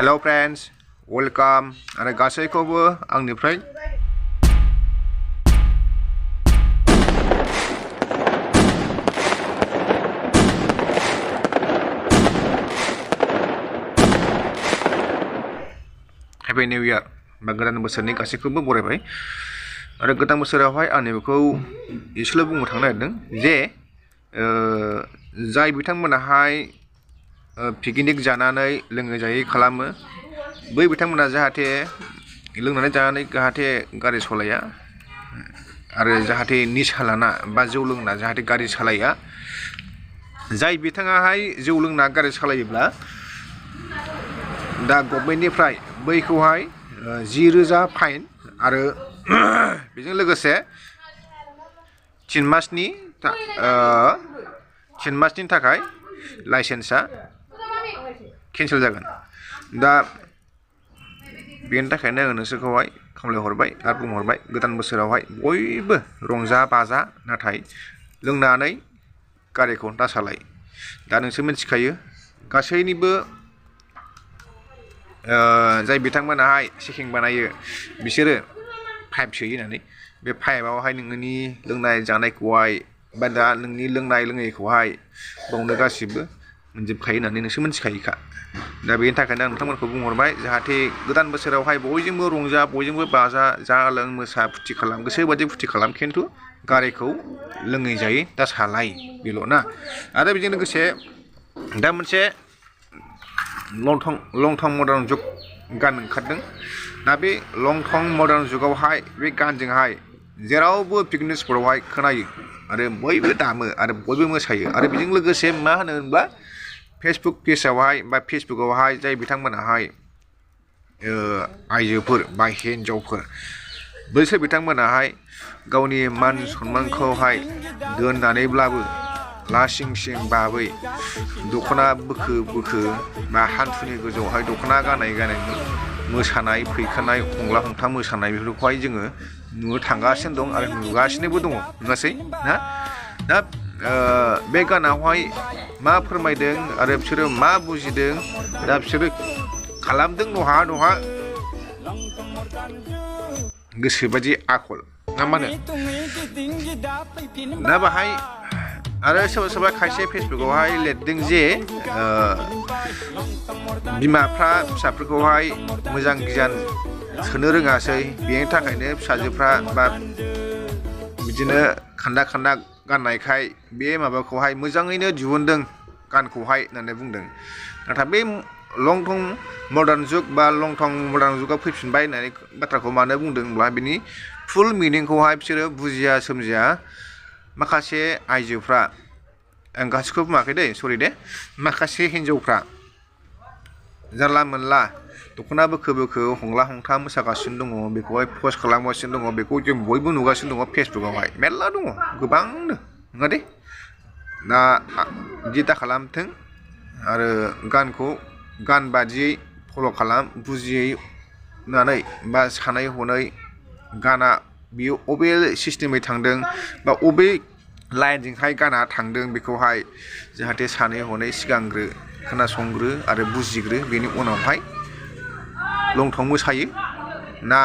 Hello friends, welcome आरो गासैखौबो आंनिफ्राय Happy New Year बा गोदान बोसोरनि गासैखौबो बरायबाय आरो गोदान बोसोरावहाय आं बेखौ एसेल' बुंनो थांनो नागिरदों जे जाय बिथांमोनाहाय पिकनिक जानानै लोङै जायै खालामो बै बिथांमोना जाहाथे लोंनानै जानानै जाहाथे गारि सालाया आरो जाहाथे निसा लाना बा जौ लोंना जाहाथे गारि सालाया जाय बिथाङाहाय जौ लोंना गारि सालायोब्ला दा गभर्नमेन्टनिफ्राय बैखौहाय 10,000 फाइन आरो बेजों लोगोसे 3 मासनि थाखाय लाइसेन्सआ केन्सेल जागोन दा बेनि थाखायनो आङो नोंसोरखौहाय खावलायहरबाय आरो बुंहरबाय गोदान बोसोरावहाय बयबो रंजा बाजा नाथाय लोंनानै गारिखौ दासालाय दा नोंसोर मिथिखायो गासैनिबो जाय बिथांमोनाहाय चेकिं बानायो बिसोरो पाइप सोयो होननानै बे पाइपआवहाय नोंनि लोंनाय जानायखौहाय बा दा नोंनि लोंनाय लोङैखौहाय बावनो गासिबो मोनजोबखायो होननानै नोंसोर मिथिखायोखा दा बेनि थाखायनो आं नोंथांमोनखौ बुंहरबाय जाहाथे गोदान बोसोरावहाय बयजोंबो रंजा बयजोंबो बाजा जा लों मोसा फुरथि खालाम गोसोबायदि फुरथि खालाम खिन्थु गारिखौ लोङै जायै दा सालाय बेल' ना आरो बेजों लोगोसे दा मोनसे लं थं मडार्न जुग गान ओंखारदों दा बे लं थं मडार्न जुगावहाय बे गानजोंहाय जेरावबो पिकनिक स्पटआवहाय खोनायो आरो बयबो दामो आरो बयबो मोसायो आरो बेजों लोगोसे मा होनो होनब्ला फेसबुक पेजआवहाय बा फेसबुकआवहाय जाय बिथांमोनाहाय आइजोफोर बा हिन्जावफोर बैसोर बिथांमोनाहाय गावनि मान सन्मानखौहाय दोननानैब्लाबो लासिं सिं बाबै दख'ना बोखो बा हान्थुनि गोजौआवहाय दख'ना गानै मोसानाय फैखानाय हंला हंथा मोसानाय बेफोरखौहाय जोङो नुनो थांगासिनो दं आरो नुगासिनोबो दङ नङासै ना दा बे गानावहाय मा फोरमायदों आरो बिसोरो मा बुजिदों दा बिसोरो खालामदों नहा गोसोबायदि आखल ना मा होनो दा बाहाय आरो सोरबा खायसे फेसबुकआवहाय लिरदों जे बिमाफ्रा फिसाफोरखौहाय मोजां गियान सोनो रोङासै बेनि थाखायनो फिसाजोफ्रा बा बिदिनो खान्दा गाननायखाय बे माबाखौहाय मोजाङैनो दिहुनदों गानखौहाय होननानै बुंदों नाथाय बे लं थं मडार्न जुग बा लं थं मडार्न जुगाव फैफिनबाय होननानै बाथ्राखौ मानो बुंदोंब्ला बिनि फुल मिनिंखौहाय बिसोरो बुजिया सोमजिया माखासे आइजोफ्रा आं गासैखौबो बुङाखै दे सरि दे माखासे हिन्जावफ्रा जानला मोनला दख'ना बोखो हंला हंथा मोसागासिनो दङ बेखौहाय पस्ट खालामगासिनो दङ बेखौ जों बयबो नुगासिनो दङ फेसबुकआवहाय मेरला दङ गोबांनो नङा दे दा बिदि दा खालामथों आरो गानखौ गान बादियै फल' खालाम बुजियै होननानै बा सानै हनै गाना बियो अबे सिस्टेमै थांदों बा अबे लाइनजोंहाय गाना थांदों बेखौहाय जाहाथे सानै हनै सिगांग्रो खोनासंग्रो आरो बुजिग्रो बेनि उनावहाय लं थं मोसायो ना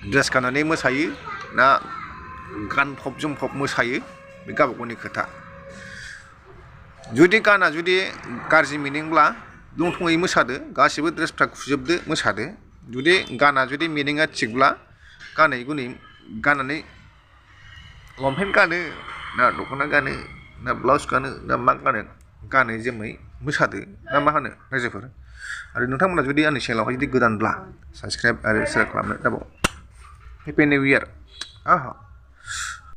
ड्रेस गाननानै मोसायो ना गानफब जोमफब मोसायो बे गावबा गावनि खोथा जुदि गाना जुदि गाज्रि मिनिंब्ला लं थङै मोसादो गासिबो ड्रेसफ्रा खुजोबदो मोसादो जुदि गाना जुदि मिनिङा थिगब्ला गानै गुनै गाननानै लंपेन्ट गानो ना दख'ना गानो ना ब्लाउस गानो ना मा गानै जोमै मोसादो ना मा होनो रायजोफोर आरो नोंथांमोना जुदि आंनि चेनेलावहाय जुदि गोदानब्ला साबसक्राइब आरो शेयार खालामनो दाबाव हेपि निउ इयार